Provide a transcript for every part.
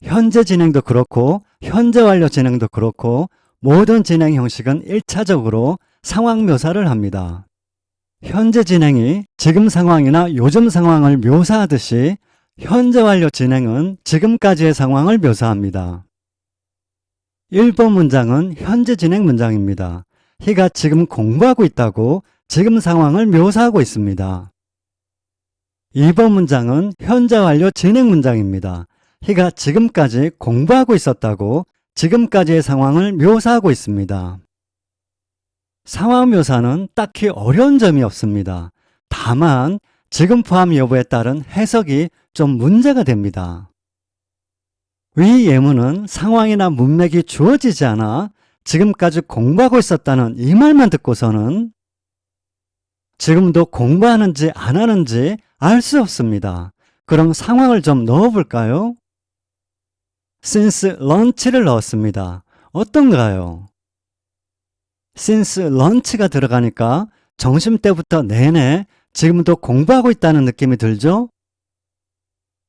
현재 진행도 그렇고 현재 완료 진행도 그렇고 모든 진행 형식은 1차적으로 상황 묘사를 합니다. 현재 진행이 지금 상황이나 요즘 상황을 묘사하듯이 현재 완료 진행은 지금까지의 상황을 묘사합니다. 1번 문장은 현재 진행 문장입니다. 희가 지금 공부하고 있다고 지금 상황을 묘사하고 있습니다. 2번 문장은 현재 완료 진행 문장입니다. 희가 지금까지 공부하고 있었다고 지금까지의 상황을 묘사하고 있습니다. 상황 묘사는 딱히 어려운 점이 없습니다. 다만 지금 포함 여부에 따른 해석이 좀 문제가 됩니다. 위 예문은 상황이나 문맥이 주어지지 않아 지금까지 공부하고 있었다는 이 말만 듣고서는 지금도 공부하는지 안 하는지 알 수 없습니다. 그럼 상황을 좀 넣어볼까요? since lunch를 넣었습니다. 어떤가요? since lunch가 들어가니까 점심때부터 내내 지금도 공부하고 있다는 느낌이 들죠?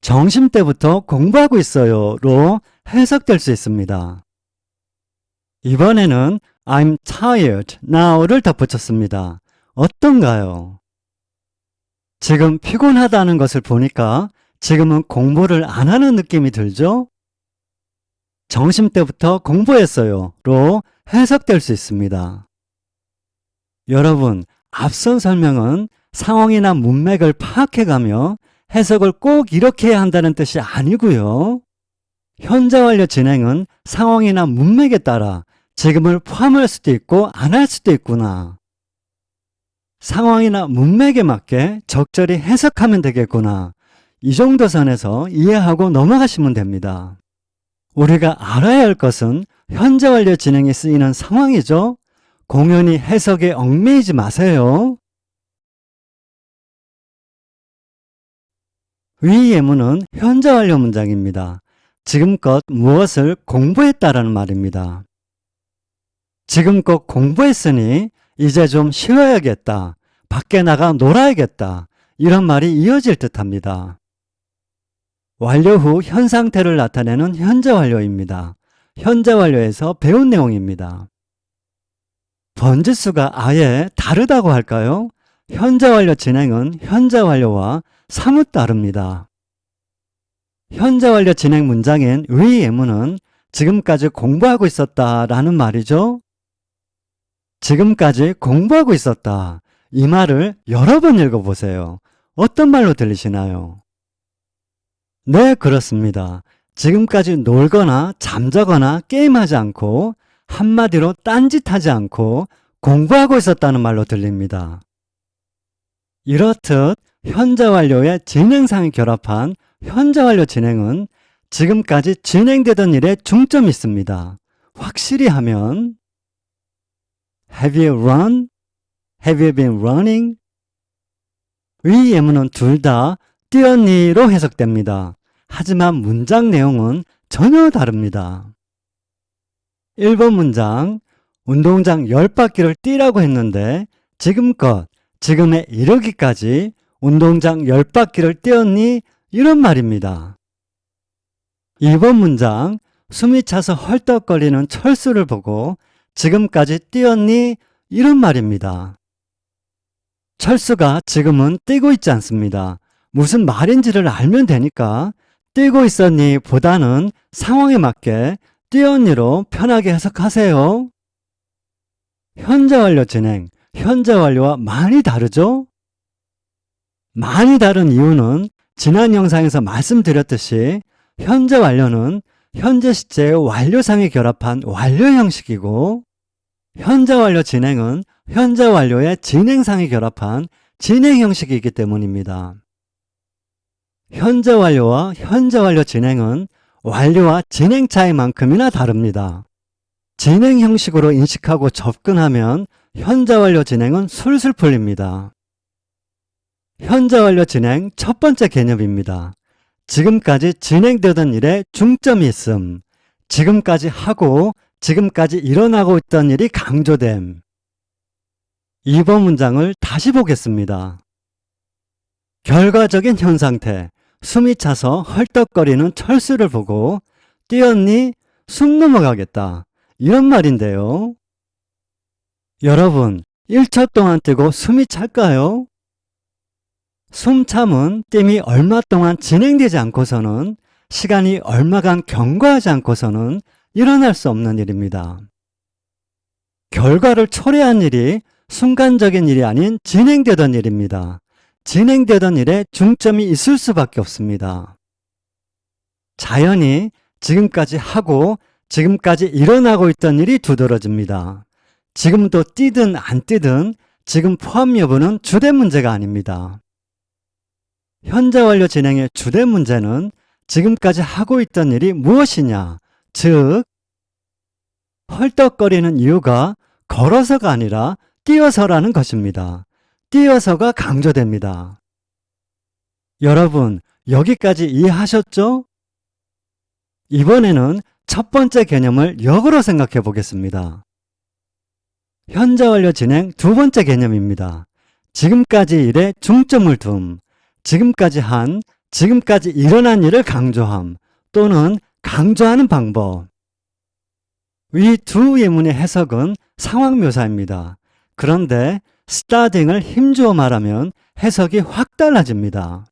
점심때부터 공부하고 있어요로 해석될 수 있습니다. 이번에는 I'm tired now를 덧붙였습니다. 어떤가요? 지금 피곤하다는 것을 보니까 지금은 공부를 안 하는 느낌이 들죠? 점심때부터 공부했어요로 해석될 수 있습니다. 여러분, 앞선 설명은 상황이나 문맥을 파악해가며 해석을 꼭 이렇게 해야 한다는 뜻이 아니고요. 현재 완료 진행은 상황이나 문맥에 따라 지금을 포함할 수도 있고 안 할 수도 있구나. 상황이나 문맥에 맞게 적절히 해석하면 되겠구나. 이 정도 선에서 이해하고 넘어가시면 됩니다. 우리가 알아야 할 것은 현재 완료 진행이 쓰이는 상황이죠. 공연히 해석에 얽매이지 마세요. 위 예문은 현재 완료 문장입니다. 지금껏 무엇을 공부했다라는 말입니다. 지금껏 공부했으니 이제 좀 쉬어야겠다. 밖에 나가 놀아야겠다. 이런 말이 이어질 듯합니다. 완료 후 현 상태를 나타내는 현재 완료입니다. 현재 완료에서 배운 내용입니다. 번지수가 아예 다르다고 할까요? 현재 완료 진행은 현재 완료와 사뭇 다릅니다. 현재 완료 진행 문장인 위 예문은 지금까지 공부하고 있었다 라는 말이죠. 지금까지 공부하고 있었다. 이 말을 여러 번 읽어보세요. 어떤 말로 들리시나요? 네, 그렇습니다. 지금까지 놀거나 잠자거나 게임하지 않고 한마디로 딴짓하지 않고 공부하고 있었다는 말로 들립니다. 이렇듯 현재 완료의 진행상이 결합한 현재 완료 진행은 지금까지 진행되던 일에 중점이 있습니다. 확실히 하면 Have you run? Have you been running? 위 예문은 둘 다 뛰었니로 해석됩니다. 하지만 문장 내용은 전혀 다릅니다. 1번 문장, 운동장 10바퀴를 뛰라고 했는데 지금껏, 지금에 이르기까지 운동장 10바퀴를 뛰었니? 이런 말입니다. 2번 문장, 숨이 차서 헐떡거리는 철수를 보고 지금까지 뛰었니? 이런 말입니다. 철수가 지금은 뛰고 있지 않습니다. 무슨 말인지를 알면 되니까 뛰고 있었니 보다는 상황에 맞게 뛰었니로 편하게 해석하세요. 현재 완료 진행, 현재 완료와 많이 다르죠? 많이 다른 이유는 지난 영상에서 말씀드렸듯이 현재 완료는 현재 시제의 완료상에 결합한 완료 형식이고 현재 완료 진행은 현재 완료의 진행상에 결합한 진행 형식이기 때문입니다. 현재 완료와 현재 완료 진행은 완료와 진행 차이만큼이나 다릅니다. 진행 형식으로 인식하고 접근하면 현재 완료 진행은 술술 풀립니다. 현재 완료 진행 첫 번째 개념입니다. 지금까지 진행되던 일에 중점이 있음. 지금까지 하고 지금까지 일어나고 있던 일이 강조됨. 2번 문장을 다시 보겠습니다. 결과적인 현 상태, 숨이 차서 헐떡거리는 철수를 보고 뛰었니? 숨 넘어가겠다. 이런 말인데요. 여러분, 1초 동안 뛰고 숨이 찰까요? 숨참은 뜸이 얼마 동안 진행되지 않고서는, 시간이 얼마간 경과하지 않고서는 일어날 수 없는 일입니다. 결과를 초래한 일이 순간적인 일이 아닌 진행되던 일입니다. 진행되던 일에 중점이 있을 수밖에 없습니다. 자연히 지금까지 하고 지금까지 일어나고 있던 일이 두드러집니다. 지금도 뛰든 안 뛰든 지금 포함 여부는 주된 문제가 아닙니다. 현재 완료 진행의 주된 문제는 지금까지 하고 있던 일이 무엇이냐, 즉 헐떡거리는 이유가 걸어서가 아니라 뛰어서라는 것입니다. 뛰어서가 강조됩니다. 여러분, 여기까지 이해하셨죠? 이번에는 첫 번째 개념을 역으로 생각해 보겠습니다. 현재 완료 진행 두 번째 개념입니다. 지금까지 일에 중점을 둠, 지금까지 한, 지금까지 일어난 일을 강조함 또는 강조하는 방법. 위 두 예문의 해석은 상황 묘사입니다. 그런데 starting을 힘주어 말하면 해석이 확 달라집니다.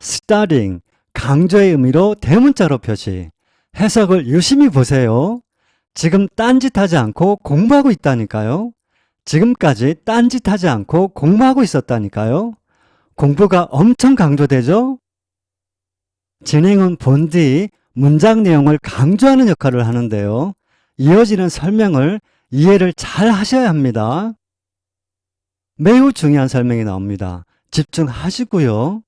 starting, 강조의 의미로 대문자로 표시. 해석을 유심히 보세요. 지금 딴짓하지 않고 공부하고 있다니까요. 지금까지 딴짓하지 않고 공부하고 있었다니까요. 공부가 엄청 강조되죠? 진행은 본 뒤 문장 내용을 강조하는 역할을 하는데요. 이어지는 설명을 이해를 잘 하셔야 합니다. 매우 중요한 설명이 나옵니다. 집중하시고요.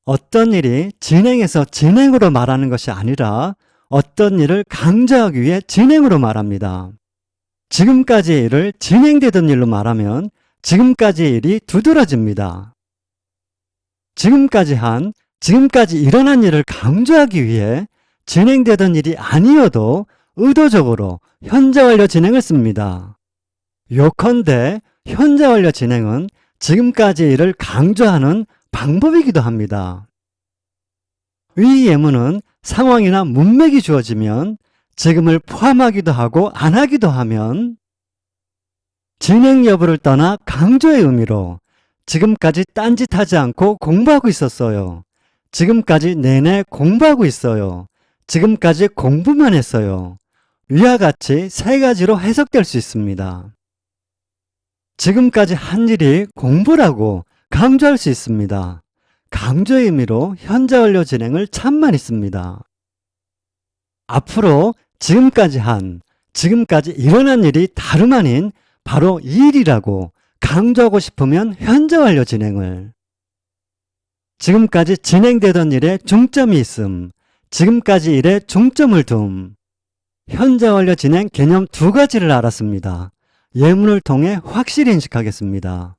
어떤 일이 진행에서 진행으로 말하는 것이 아니라 어떤 일을 강조하기 위해 진행으로 말합니다. 지금까지의 일을 진행되던 일로 말하면 지금까지의 일이 두드러집니다. 지금까지 한, 지금까지 일어난 일을 강조하기 위해 진행되던 일이 아니어도 의도적으로 현재 완료 진행을 씁니다. 요컨대 현재 완료 진행은 지금까지의 일을 강조하는 방법이기도 합니다. 위 예문은 상황이나 문맥이 주어지면 지금을 포함하기도 하고 안 하기도 하면 진행 여부를 떠나 강조의 의미로 지금까지 딴짓하지 않고 공부하고 있었어요. 지금까지 내내 공부하고 있어요. 지금까지 공부만 했어요. 위와 같이 세 가지로 해석될 수 있습니다. 지금까지 한 일이 공부라고 강조할 수 있습니다. 강조의 의미로 현재 완료 진행을 참 많이 씁니다. 앞으로 지금까지 한, 지금까지 일어난 일이 다름 아닌 바로 이 일이라고 강조하고 싶으면 현재 완료 진행을, 지금까지 진행되던 일에 중점이 있음, 지금까지 일에 중점을 둠. 현재 완료 진행 개념 두 가지를 알았습니다. 예문을 통해 확실히 인식하겠습니다.